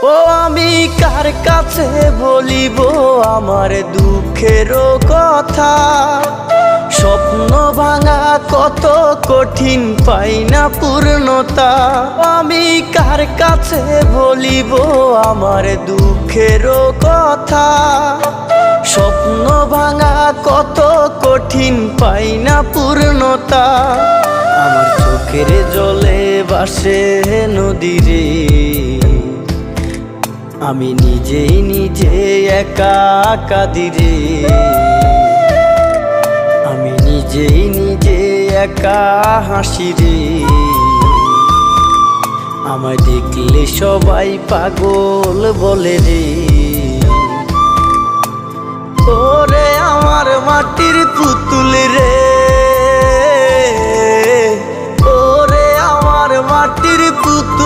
ও আমি কার কাছে বলিব আমার দুঃখের কথা? স্বপ্ন ভাঙা কত কঠিন, পাই না পূর্ণতা। আমি কার কাছে বলিব আমার দুঃখের কথা? স্বপ্ন ভাঙা কত কঠিন, পাই না পূর্ণতা। আমার চোখের জলে ভাসে নদীরে, আমি নিজেই নিজে একা কাঁদিরে। আমি নিজেই নিজে একা হাসি রে। আমায় দেখলে সবাই পাগল বলে রে। ওরে আমার মাটির পুতুল রে, ওরে আমার মাটির পুতুল